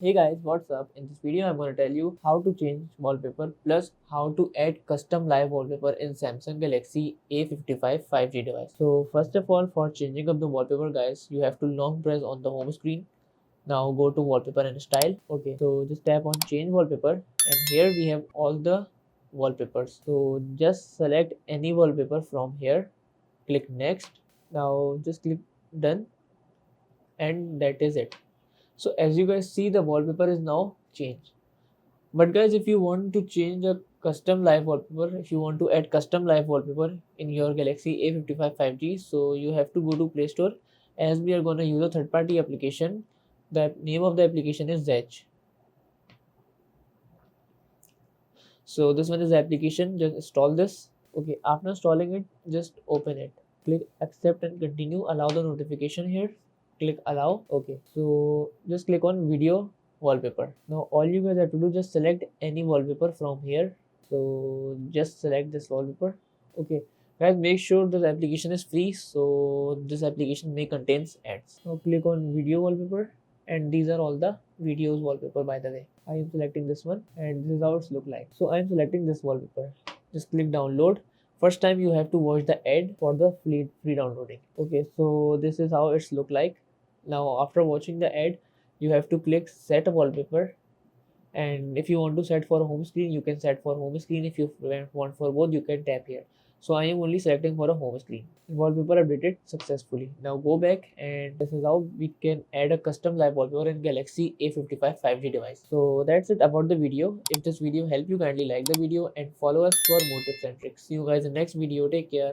Hey guys, what's up? In this video, I'm going to tell you how to change wallpaper plus how to add custom live wallpaper in Samsung Galaxy A55 5G device. So first of all, for changing up the wallpaper guys, you have to long press on the home screen. Now go to wallpaper and style. Okay, so just tap on change wallpaper and here we have all the wallpapers. So just select any wallpaper from here, click next. Now just click done and that is it. So as you guys see, the wallpaper is now changed. But guys, if you want to change a custom live wallpaper, if you want to add custom live wallpaper in your Galaxy A55 5G, so you have to go to Play Store. As we are going to use a third party application, the name of the application is Zedge. So this one is the application, just install this. Okay, after installing it, just open it. Click accept and continue, allow the notification here, click allow. Okay, so just click on video wallpaper. Now all you guys have to do, just select any wallpaper from here. So just select this wallpaper. Okay guys, make sure this application is free, so this application may contains ads. Now click on video wallpaper and these are all the videos wallpaper. By the way, I am selecting this one and this is how it's look like. So I am selecting this wallpaper. Just click download. First time you have to watch the ad for the free downloading. Okay, so this is how it's look like. Now after watching the ad, you have to click set a wallpaper, and if you want to set for home screen, you can set for home screen. If you want for both, you can tap here. So I am only selecting for a home screen. Wallpaper updated successfully. Now go back and this is how we can add a custom live wallpaper in Galaxy A55 5G device. So that's it about the video. If this video helped you, kindly like the video and follow us for more tips and tricks. See you guys in the next video. Take care.